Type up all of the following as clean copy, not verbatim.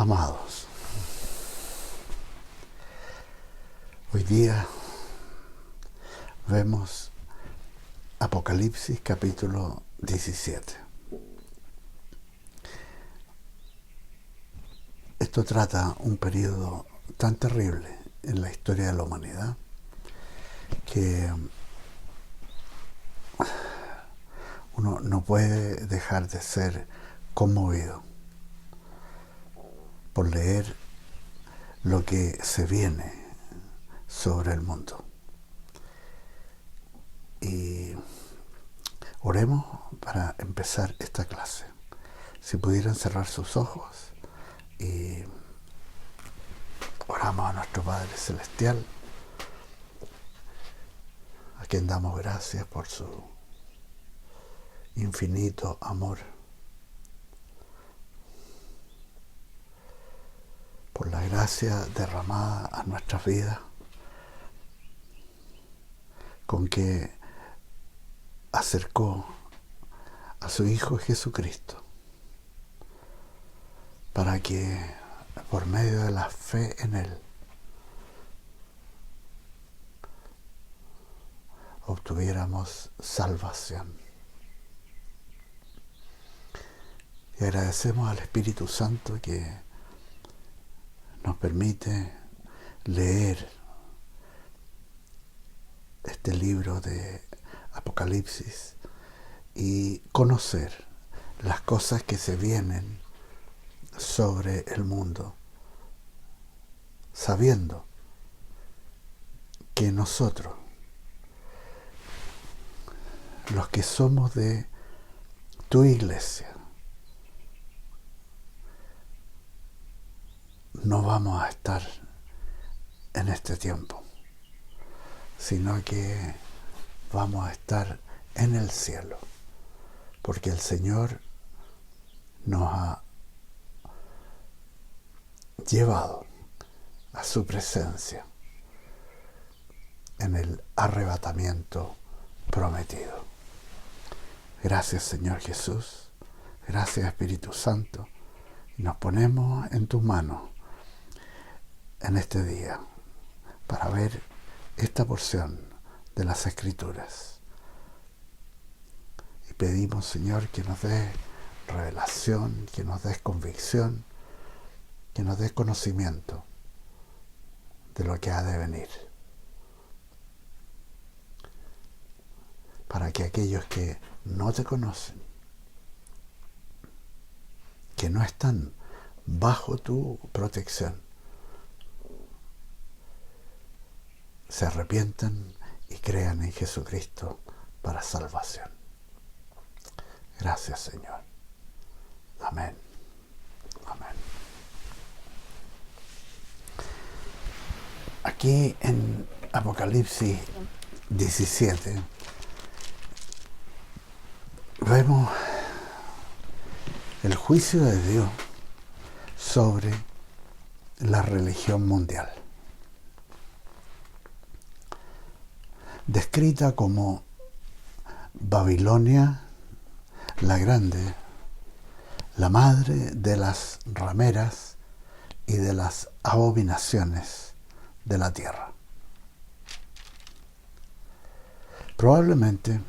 Amados, hoy día vemos Apocalipsis capítulo 17. Esto trata un periodo tan terrible en la historia de la humanidad que uno no puede dejar de ser conmovido por leer lo que se viene sobre el mundo. Y oremos para empezar esta clase. Si pudieran cerrar sus ojos y oramos a nuestro Padre Celestial, a quien damos gracias por su infinito amor, por la gracia derramada a nuestras vidas, con que acercó a su Hijo Jesucristo, para que por medio de la fe en Él obtuviéramos salvación. Y agradecemos al Espíritu Santo que nos permite leer este libro de Apocalipsis y conocer las cosas que se vienen sobre el mundo, sabiendo que nosotros, los que somos de tu iglesia, no vamos a estar en este tiempo, sino que vamos a estar en el cielo, porque el Señor nos ha llevado a su presencia en el arrebatamiento prometido. Gracias, Señor Jesús. Gracias, Espíritu Santo. Y nos ponemos en tus manos en este día para ver esta porción de las Escrituras. Y pedimos, Señor, que nos des revelación, que nos des convicción, que nos des conocimiento de lo que ha de venir, para que aquellos que no te conocen, que no están bajo tu protección, se arrepientan y crean en Jesucristo para salvación. Gracias, Señor. Amén. Amén. Aquí en Apocalipsis 17 vemos el juicio de Dios sobre la religión mundial, descrita como Babilonia la Grande, la madre de las rameras y de las abominaciones de la tierra. Probablemente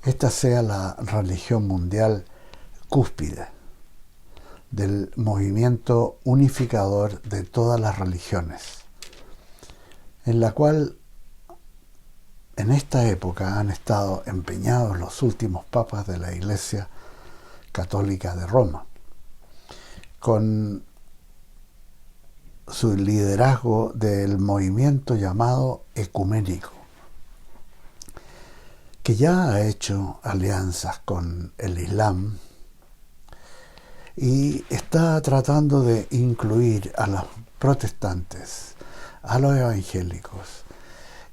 esta sea la religión mundial cúspide del movimiento unificador de todas las religiones, en la cual en esta época han estado empeñados los últimos papas de la Iglesia Católica de Roma, con su liderazgo del movimiento llamado ecuménico, que ya ha hecho alianzas con el Islam y está tratando de incluir a los protestantes, a los evangélicos,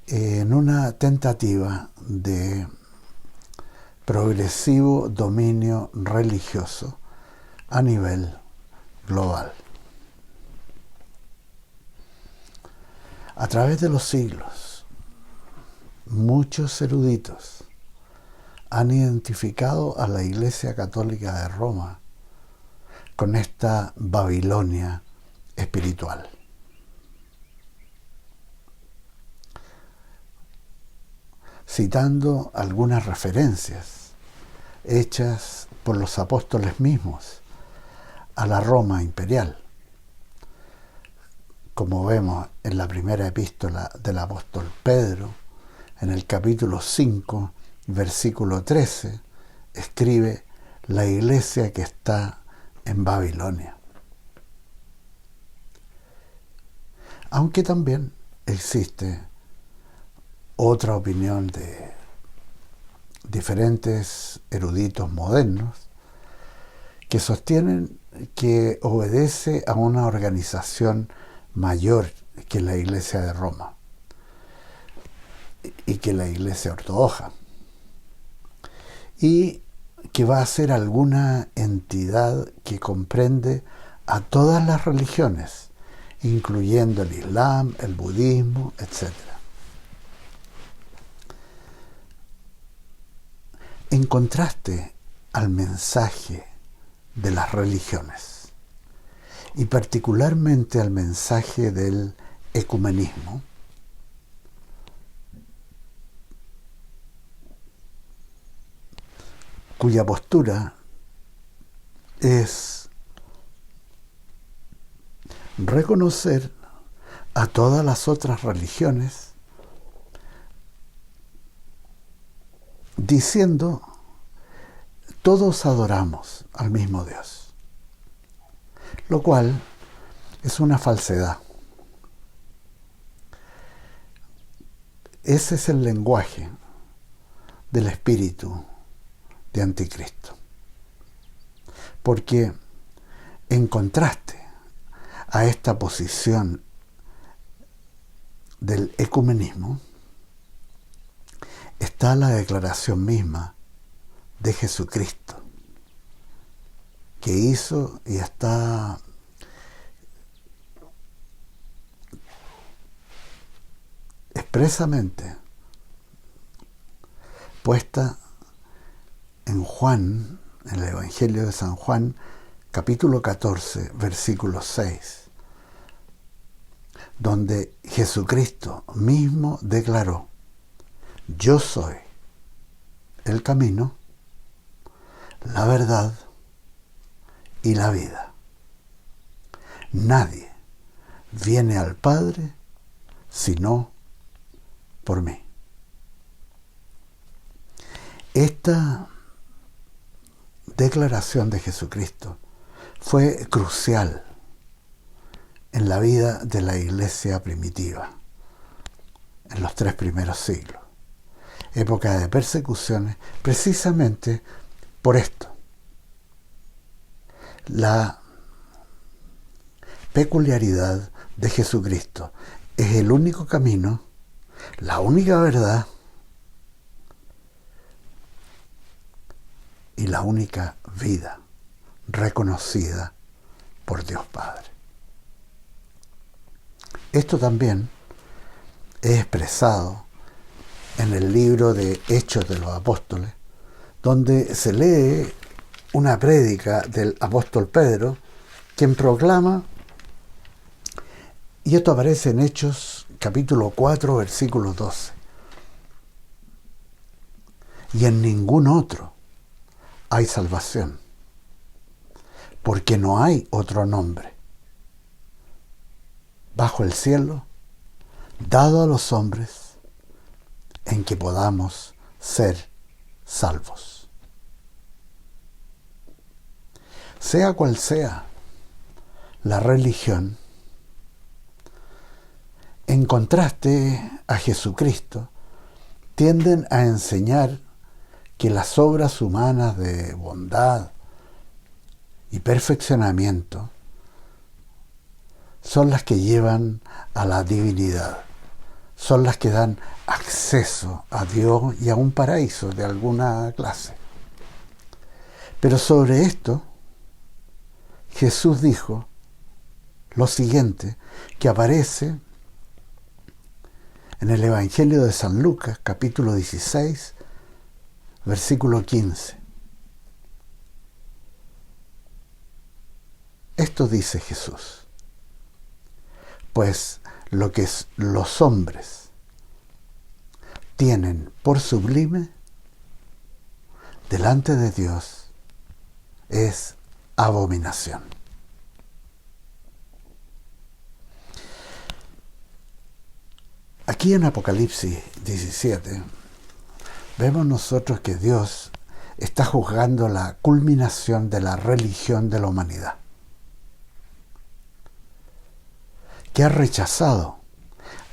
en una tentativa de progresivo dominio religioso a nivel global. A través de los siglos, muchos eruditos han identificado a la Iglesia Católica de Roma con esta Babilonia espiritual. Citando algunas referencias hechas por los apóstoles mismos a la Roma imperial, como vemos en la primera epístola del apóstol Pedro, en el capítulo 5, versículo 13, escribe: la iglesia que está en Babilonia. Aunque también existe otra opinión de diferentes eruditos modernos que sostienen que obedece a una organización mayor que la Iglesia de Roma y que la Iglesia ortodoxa, y que va a ser alguna entidad que comprende a todas las religiones, incluyendo el Islam, el budismo, etc. En contraste al mensaje de las religiones, y particularmente al mensaje del ecumenismo, cuya postura es reconocer a todas las otras religiones, diciendo: todos adoramos al mismo Dios, lo cual es una falsedad. Ese es el lenguaje del espíritu de Anticristo, porque en contraste a esta posición del ecumenismo está la declaración misma de Jesucristo, que hizo y está expresamente puesta en Juan, en el Evangelio de San Juan, capítulo 14, versículo 6, donde Jesucristo mismo declaró: yo soy el camino, la verdad y la vida. Nadie viene al Padre sino por mí. Esta declaración de Jesucristo fue crucial en la vida de la iglesia primitiva, en los 3 primeros siglos, época de persecuciones, precisamente por esto. La peculiaridad de Jesucristo es el único camino, la única verdad y la única vida reconocida por Dios Padre. Esto también es expresado en el libro de Hechos de los Apóstoles, donde se lee una prédica del apóstol Pedro, quien proclama, y esto aparece en Hechos capítulo 4, versículo 12: y en ningún otro hay salvación, porque no hay otro nombre bajo el cielo dado a los hombres en que podamos ser salvos. Sea cual sea la religión, en contraste a Jesucristo, tienden a enseñar que las obras humanas de bondad y perfeccionamiento son las que llevan a la divinidad, son las que dan acceso a Dios y a un paraíso de alguna clase. Pero sobre esto, Jesús dijo lo siguiente, que aparece en el Evangelio de San Lucas, capítulo 16, versículo 15. esto dice Jesús: pues lo que los hombres tienen por sublime delante de Dios es abominación. Aquí en Apocalipsis 17 vemos nosotros que Dios está juzgando la culminación de la religión de la humanidad, que ha rechazado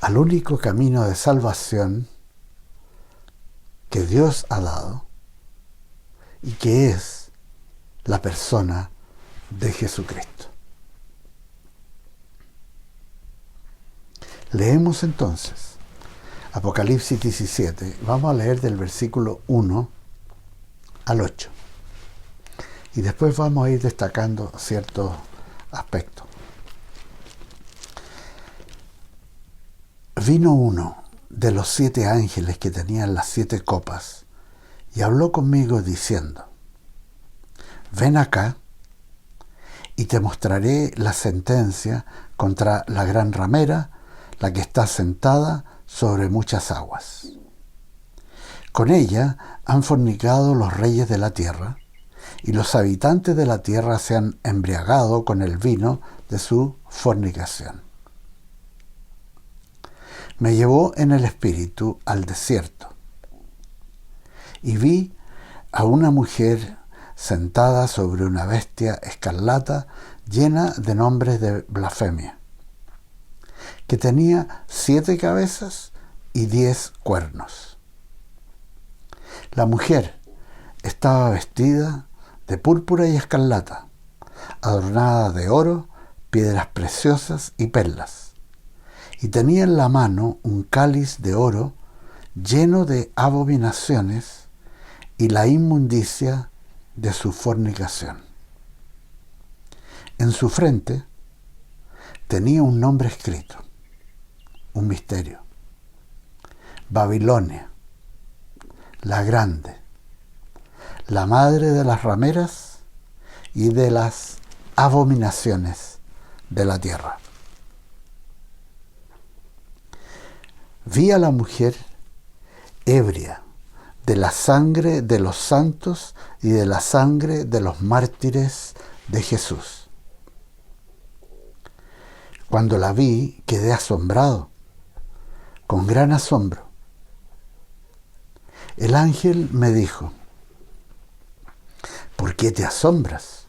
al único camino de salvación que Dios ha dado y que es la persona de Jesucristo. Leemos entonces Apocalipsis 17. Vamos a leer del versículo 1 al 8. Y después vamos a ir destacando ciertos aspectos. Vino uno de los 7 ángeles que tenían las 7 copas y habló conmigo diciendo: ven acá y te mostraré la sentencia contra la gran ramera, la que está sentada sobre muchas aguas. Con ella han fornicado los reyes de la tierra, y los habitantes de la tierra se han embriagado con el vino de su fornicación. Me llevó en el espíritu al desierto, y vi a una mujer sentada sobre una bestia escarlata llena de nombres de blasfemia, que tenía 7 cabezas y 10 cuernos. La mujer estaba vestida de púrpura y escarlata, adornada de oro, piedras preciosas y perlas, y tenía en la mano un cáliz de oro lleno de abominaciones y la inmundicia de su fornicación. En su frente tenía un nombre escrito, un misterio: Babilonia, la grande, la madre de las rameras y de las abominaciones de la tierra. Vi a la mujer ebria de la sangre de los santos y de la sangre de los mártires de Jesús. Cuando la vi, quedé asombrado, con gran asombro. El ángel me dijo: ¿por qué te asombras?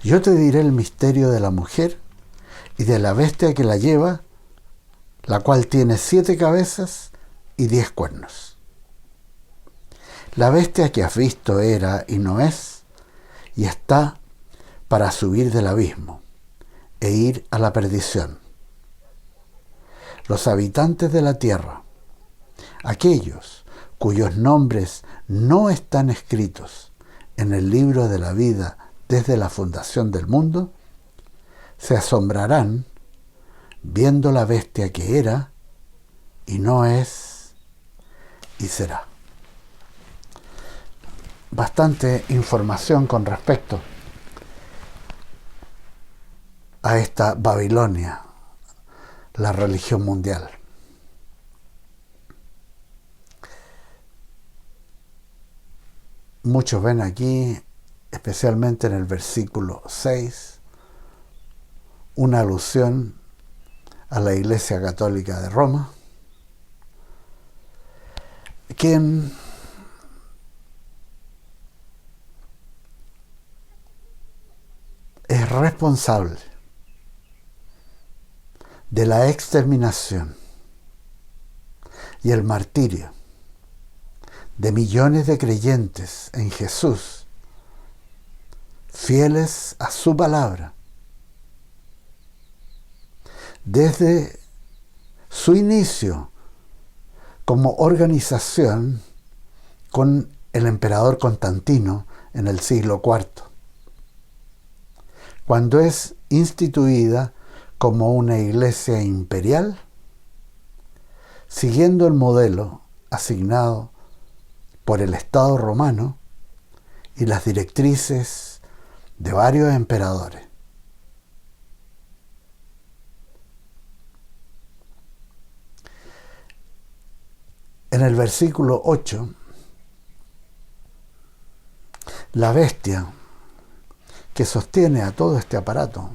Yo te diré el misterio de la mujer y de la bestia que la lleva, la cual tiene 7 cabezas y 10 cuernos. La bestia que has visto era y no es, y está para subir del abismo e ir a la perdición. Los habitantes de la tierra, aquellos cuyos nombres no están escritos en el libro de la vida desde la fundación del mundo, se asombrarán viendo la bestia que era y no es y será. Bastante información con respecto a esta Babilonia, la religión mundial. Muchos ven aquí, especialmente en el versículo 6, una alusión a la Iglesia Católica de Roma, quien es responsable de la exterminación y el martirio de millones de creyentes en Jesús, fieles a su palabra, desde su inicio como organización con el emperador Constantino en el siglo IV, cuando es instituida como una iglesia imperial, siguiendo el modelo asignado por el Estado romano y las directrices de varios emperadores. En el versículo 8, la bestia que sostiene a todo este aparato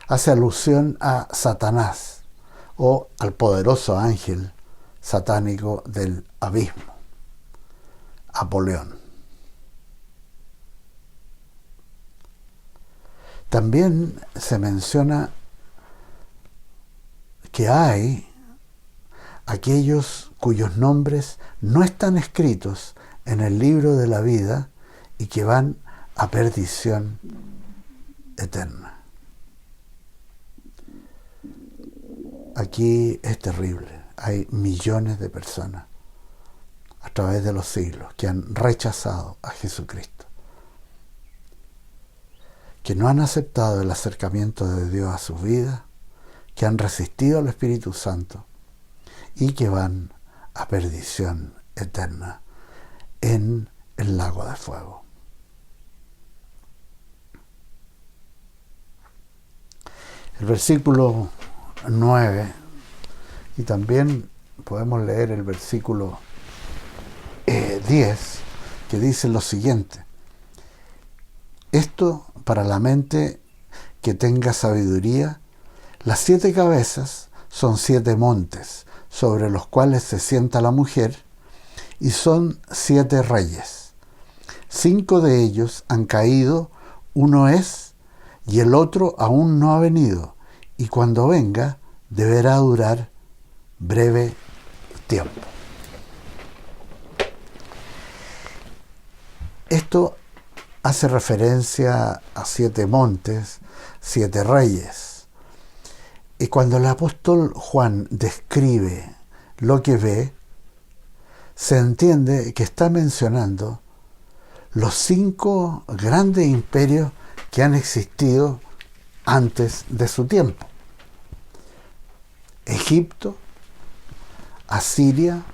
hace alusión a Satanás o al poderoso ángel satánico del abismo, Apolión. También se menciona que hay aquellos cuyos nombres no están escritos en el libro de la vida y que van a perdición eterna. Aquí es terrible. Hay millones de personas a través de los siglos que han rechazado a Jesucristo, que no han aceptado el acercamiento de Dios a sus vidas, que han resistido al Espíritu Santo y que van a perdición eterna en el lago de fuego. El versículo 9, y también podemos leer el versículo 10, que dice lo siguiente: esto para la mente que tenga sabiduría, las 7 cabezas son 7 montes sobre los cuales se sienta la mujer, y son 7 reyes. 5 de ellos han caído, uno es, y el otro aún no ha venido, y cuando venga deberá durar breve tiempo. Esto hace referencia a 7 montes, 7 reyes. Y cuando el apóstol Juan describe lo que ve, se entiende que está mencionando los 5 grandes imperios que han existido antes de su tiempo: Egipto, Asiria,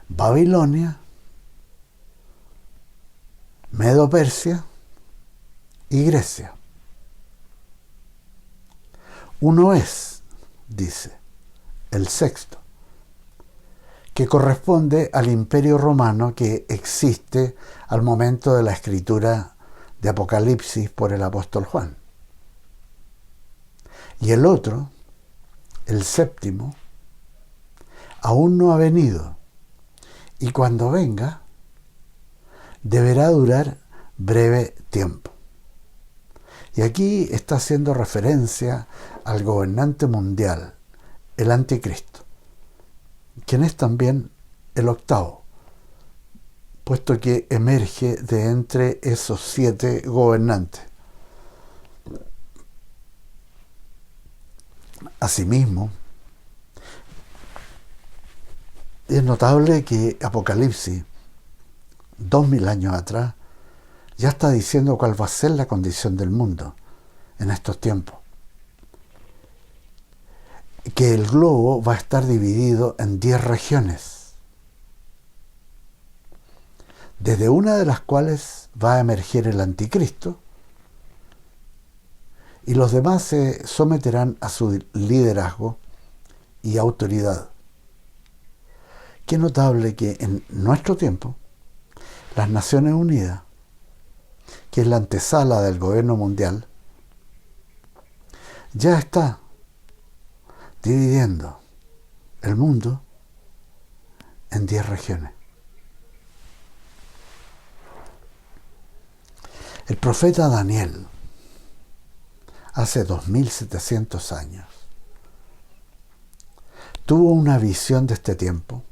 Babilonia, Medo-Persia y Grecia. Uno es, dice, el sexto, que corresponde al imperio romano que existe al momento de la escritura de Apocalipsis por el apóstol Juan. Y el otro, el séptimo, aún no ha venido, y cuando venga deberá durar breve tiempo. Y aquí está haciendo referencia al gobernante mundial, el anticristo, quien es también el octavo, puesto que emerge de entre esos 7 gobernantes. Asimismo, es notable que Apocalipsis, 2000 años atrás, ya está diciendo cuál va a ser la condición del mundo en estos tiempos. Que el globo va a estar dividido en 10 regiones, desde una de las cuales va a emerger el anticristo, y los demás se someterán a su liderazgo y autoridad. Qué notable que en nuestro tiempo las Naciones Unidas, que es la antesala del gobierno mundial, ya está dividiendo el mundo en 10 regiones. El profeta Daniel, hace 2700 años, tuvo una visión de este tiempo,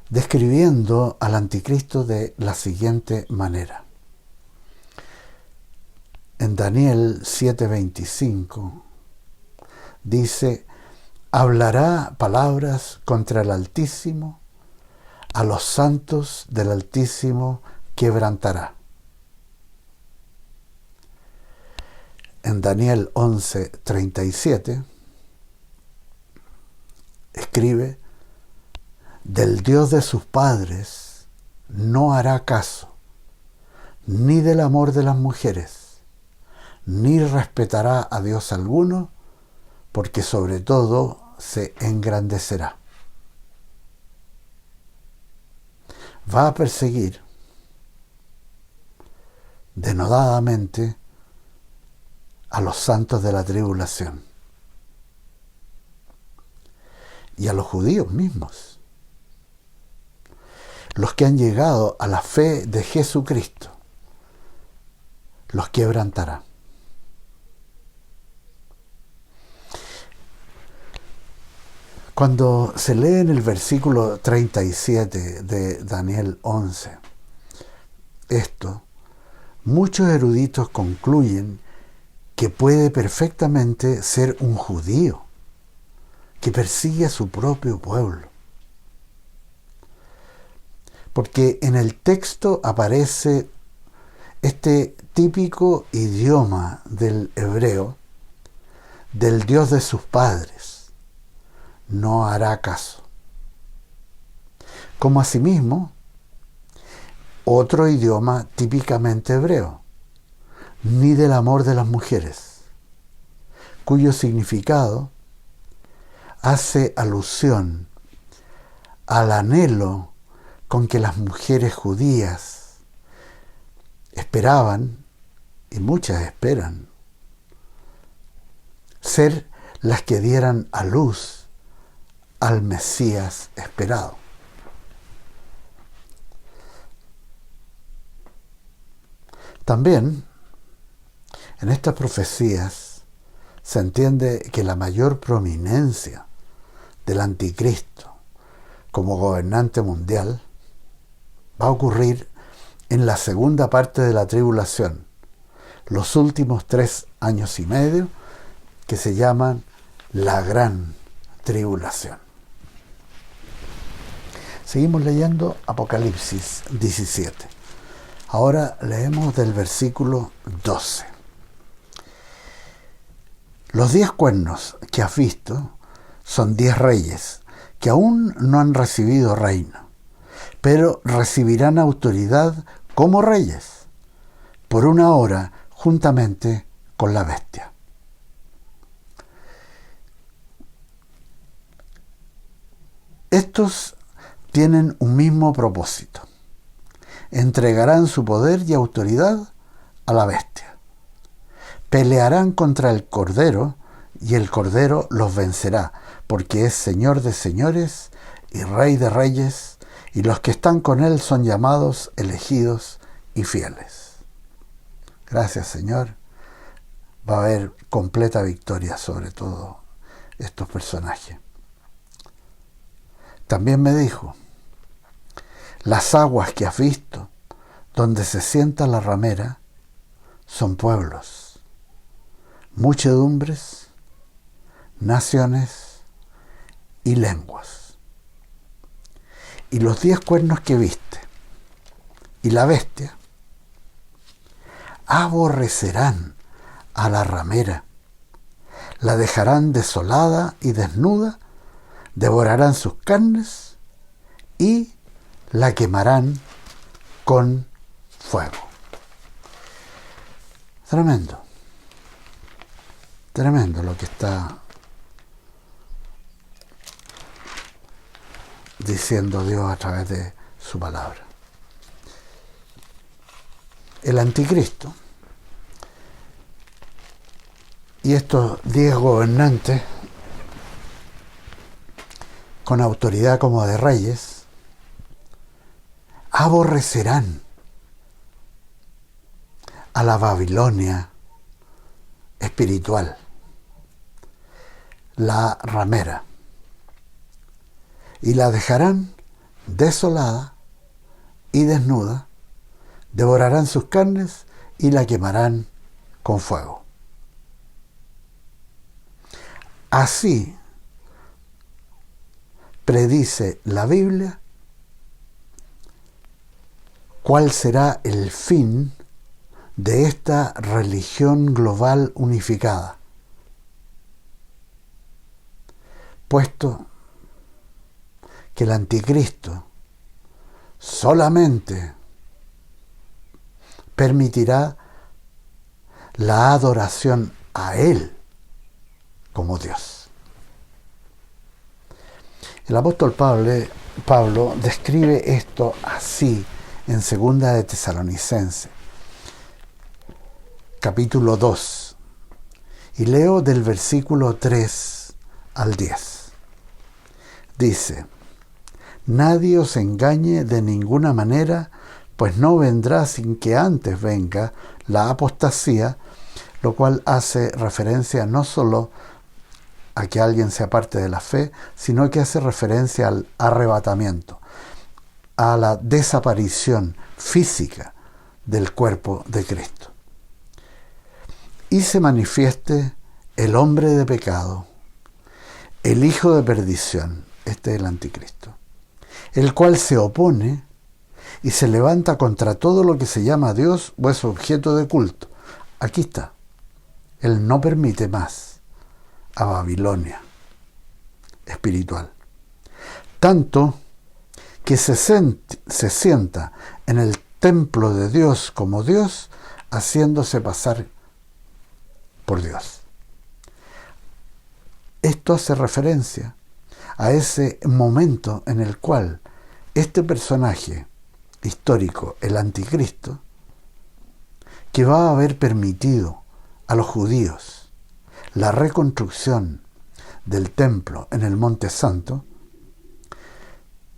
describiendo al anticristo de la siguiente manera. En Daniel 7:25 dice: hablará palabras contra el Altísimo, a los santos del Altísimo quebrantará. En Daniel 11:37 escribe: del Dios de sus padres no hará caso, ni del amor de las mujeres, ni respetará a Dios alguno, porque sobre todo se engrandecerá. Va a perseguir denodadamente a los santos de la tribulación y a los judíos mismos, los que han llegado a la fe de Jesucristo, los quebrantará. Cuando se lee en el versículo 37 de Daniel 11 esto, muchos eruditos concluyen que puede perfectamente ser un judío que persigue a su propio pueblo. Porque en el texto aparece este típico idioma del hebreo, del Dios de sus padres, no hará caso. Como asimismo, otro idioma típicamente hebreo, ni del amor de las mujeres, cuyo significado hace alusión al anhelo con que las mujeres judías esperaban, y muchas esperan, ser las que dieran a luz al Mesías esperado. También, en estas profecías se entiende que la mayor prominencia del anticristo como gobernante mundial va a ocurrir en la segunda parte de la tribulación, los últimos 3 años y medio, que se llaman la gran tribulación. Seguimos leyendo Apocalipsis 17. Ahora leemos del versículo 12. Los 10 cuernos que has visto son 10 reyes que aún no han recibido reino, pero recibirán autoridad como reyes por 1 hora juntamente con la bestia. Estos tienen un mismo propósito: entregarán su poder y autoridad a la bestia. Pelearán contra el Cordero y el Cordero los vencerá, porque es Señor de señores y Rey de reyes, y los que están con él son llamados, elegidos y fieles. Gracias, Señor. Va a haber completa victoria sobre todos estos personajes. También me dijo: las aguas que has visto, donde se sienta la ramera, son pueblos, muchedumbres, naciones y lenguas. Y los 10 cuernos que viste y la bestia aborrecerán a la ramera, la dejarán desolada y desnuda, devorarán sus carnes y la quemarán con fuego. Tremendo. Tremendo lo que está diciendo Dios a través de su palabra. El anticristo y estos 10 gobernantes con autoridad como de reyes aborrecerán a la Babilonia espiritual, la ramera, y la dejarán desolada y desnuda, devorarán sus carnes y la quemarán con fuego. Así predice la Biblia cuál será el fin de esta religión global unificada, puesto que el anticristo solamente permitirá la adoración a Él como Dios. El apóstol Pablo describe esto así en 2 de Tesalonicenses, capítulo 2, y leo del versículo 3 al 10. Dice: nadie os engañe de ninguna manera, pues no vendrá sin que antes venga la apostasía, lo cual hace referencia no solo a que alguien se aparte de la fe, sino que hace referencia al arrebatamiento, a la desaparición física del cuerpo de Cristo. Y se manifieste el hombre de pecado, el hijo de perdición, este es el anticristo, el cual se opone y se levanta contra todo lo que se llama Dios o es objeto de culto. Aquí está. Él no permite más a Babilonia espiritual. Tanto que se sienta en el templo de Dios como Dios, haciéndose pasar por Dios. Esto hace referencia a ese momento en el cual este personaje histórico, el anticristo, que va a haber permitido a los judíos la reconstrucción del templo en el Monte Santo,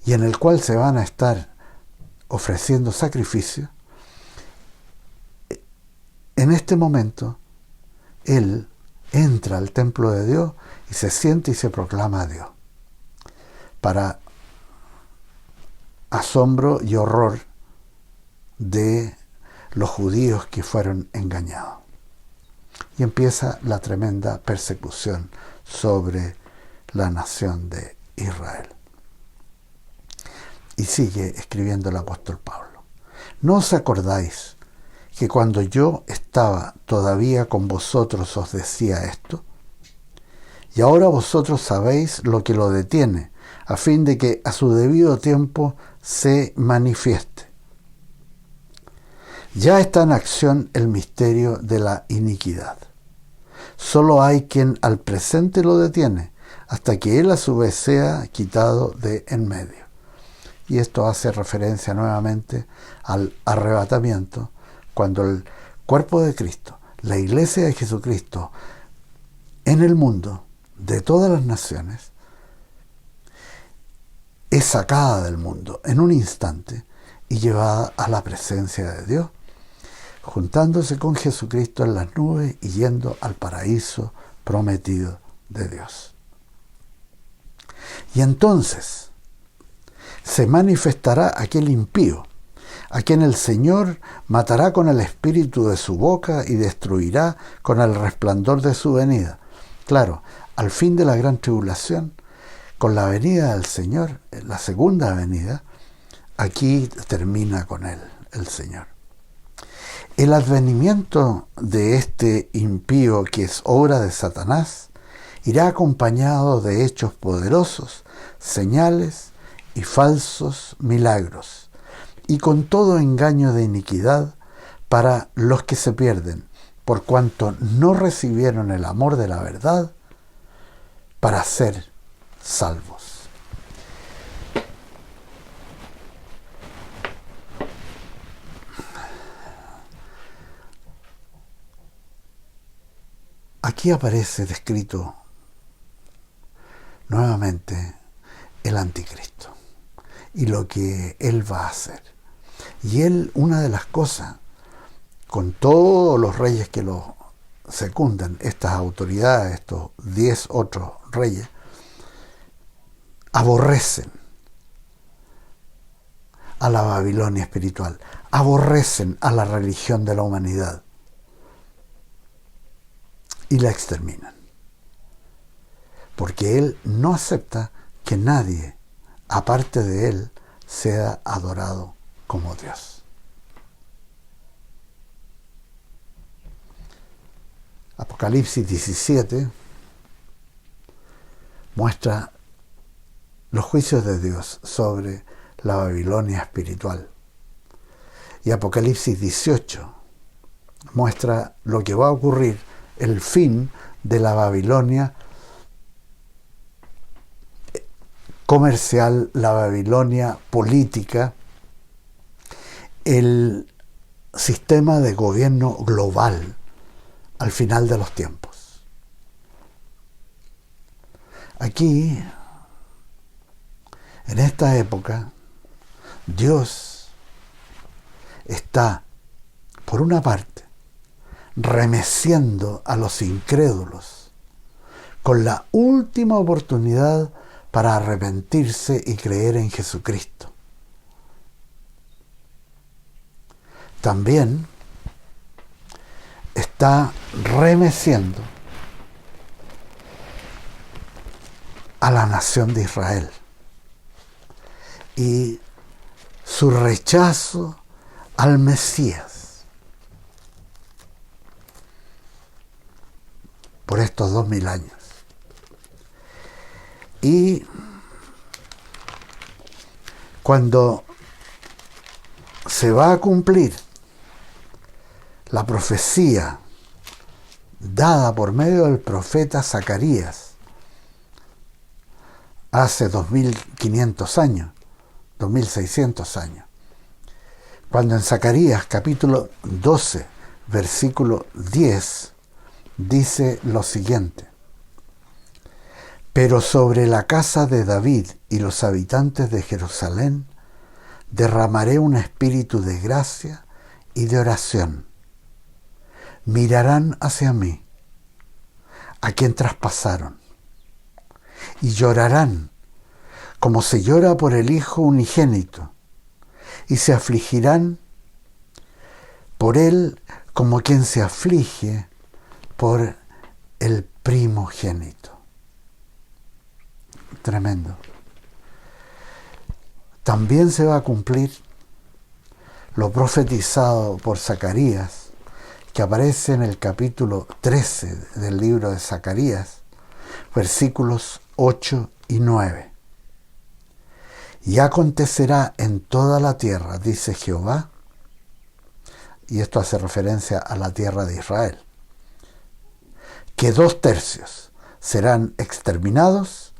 y en el cual se van a estar ofreciendo sacrificios, en este momento él entra al templo de Dios y se siente y se proclama a Dios, para asombro y horror de los judíos que fueron engañados. Y empieza la tremenda persecución sobre la nación de Israel. Y sigue escribiendo el apóstol Pablo: ¿no os acordáis que cuando yo estaba todavía con vosotros os decía esto? Y ahora vosotros sabéis lo que lo detiene, a fin de que a su debido tiempo se manifieste. Ya está en acción el misterio de la iniquidad. Solo hay quien al presente lo detiene, hasta que él a su vez sea quitado de en medio. Y esto hace referencia nuevamente al arrebatamiento, cuando el cuerpo de Cristo, la iglesia de Jesucristo, en el mundo, de todas las naciones, es sacada del mundo en un instante y llevada a la presencia de Dios, juntándose con Jesucristo en las nubes y yendo al paraíso prometido de Dios. Y entonces se manifestará aquel impío, a quien el Señor matará con el espíritu de su boca y destruirá con el resplandor de su venida. Claro, al fin de la gran tribulación, con la venida del Señor, la segunda venida, aquí termina con él, el Señor. El advenimiento de este impío, que es obra de Satanás, irá acompañado de hechos poderosos, señales y falsos milagros, y con todo engaño de iniquidad para los que se pierden, por cuanto no recibieron el amor de la verdad para ser salvos. Aquí aparece descrito nuevamente el anticristo y lo que él va a hacer. Y él, una de las cosas, con todos los reyes que lo secundan, estas autoridades, estos 10 otros reyes, aborrecen a la Babilonia espiritual, aborrecen a la religión de la humanidad y la exterminan. Porque él no acepta que nadie, aparte de él, sea adorado como Dios. Apocalipsis 17 muestra los juicios de Dios sobre la Babilonia espiritual. Y Apocalipsis 18 muestra lo que va a ocurrir, el fin de la Babilonia comercial, la Babilonia política, el sistema de gobierno global al final de los tiempos. Aquí, en esta época, Dios está, por una parte, remeciendo a los incrédulos con la última oportunidad para arrepentirse y creer en Jesucristo. También está remeciendo a la nación de Israel y su rechazo al Mesías por estos 2000 años. Y cuando se va a cumplir la profecía dada por medio del profeta Zacarías hace 2500 años, 2600 años, cuando en Zacarías capítulo 12, versículo 10, dice lo siguiente: pero sobre la casa de David y los habitantes de Jerusalén derramaré un espíritu de gracia y de oración. Mirarán hacia mí, a quien traspasaron, y llorarán como se llora por el hijo unigénito, y se afligirán por él como quien se aflige por el primogénito. Tremendo. También se va a cumplir lo profetizado por Zacarías, que aparece en el capítulo 13 del libro de Zacarías, versículos 8 y 9. Y acontecerá en toda la tierra, dice Jehová, y esto hace referencia a la tierra de Israel, que 2/3 serán exterminados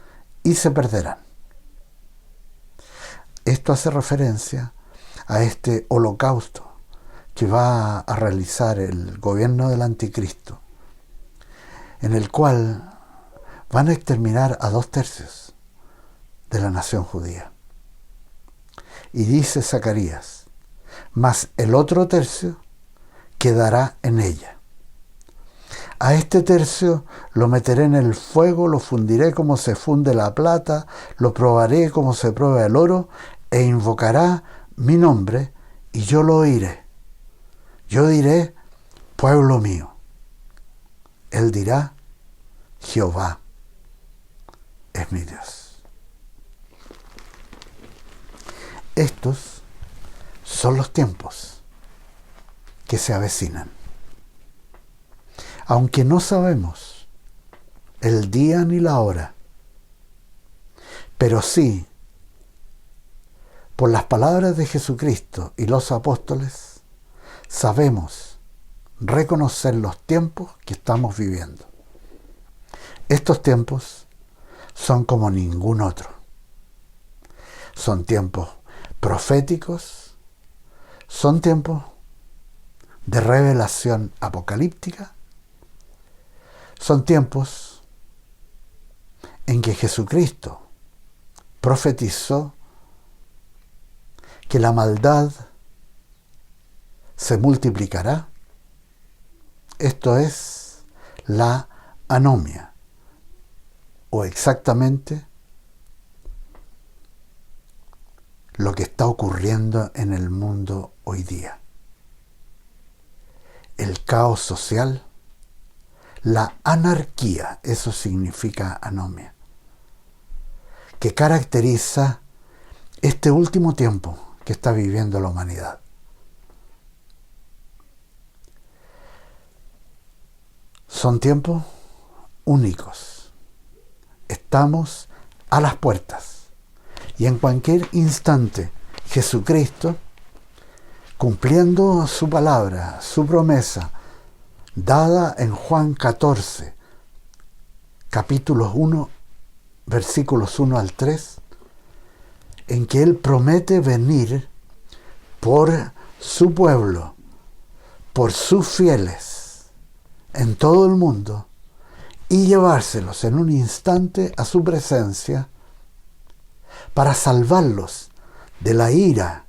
y se perderán. Esto hace referencia a este holocausto que va a realizar el gobierno del anticristo, en el cual van a exterminar a 2/3 de la nación judía. Y dice Zacarías: mas el otro tercio quedará en ella. A este tercio lo meteré en el fuego, lo fundiré como se funde la plata, lo probaré como se prueba el oro, e invocará mi nombre, y yo lo oiré. Yo diré: pueblo mío. Él dirá: Jehová es mi Dios. Estos son los tiempos que se avecinan. Aunque no sabemos el día ni la hora, pero sí, por las palabras de Jesucristo y los apóstoles, sabemos reconocer los tiempos que estamos viviendo. Estos tiempos son como ningún otro. Son tiempos proféticos, son tiempos de revelación apocalíptica, son tiempos en que Jesucristo profetizó que la maldad se multiplicará. Esto es la anomia, o exactamente lo que está ocurriendo en el mundo hoy día. El caos social, la anarquía, eso significa anomia, que caracteriza este último tiempo que está viviendo la humanidad. Son tiempos únicos. Estamos a las puertas. Y en cualquier instante, Jesucristo, cumpliendo su palabra, su promesa, dada en Juan 14, capítulos 1, versículos 1 al 3, en que Él promete venir por su pueblo, por sus fieles en todo el mundo y llevárselos en un instante a su presencia para salvarlos de la ira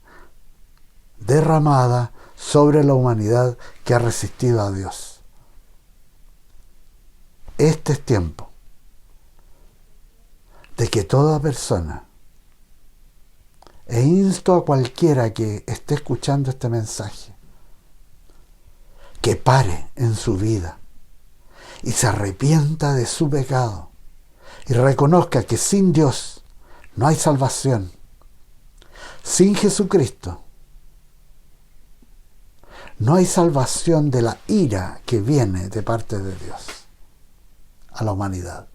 derramada sobre la humanidad que ha resistido a Dios. Este es tiempo de que toda persona, e insto a cualquiera que esté escuchando este mensaje, que pare en su vida y se arrepienta de su pecado y reconozca que sin Dios no hay salvación. Sin Jesucristo no hay salvación de la ira que viene de parte de Dios a la humanidad.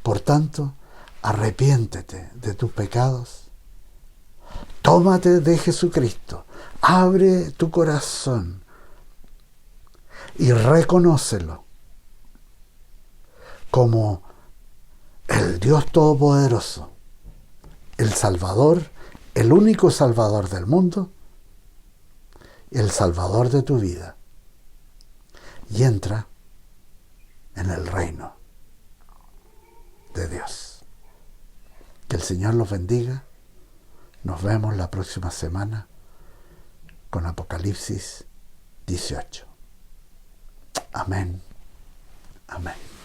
Por tanto, arrepiéntete de tus pecados, tómate de Jesucristo, abre tu corazón y reconócelo como el Dios Todopoderoso, el Salvador, el único Salvador del mundo, el Salvador de tu vida, y entra en el reino de Dios. Que el Señor los bendiga. Nos vemos la próxima semana con Apocalipsis 18. Amén. Amén.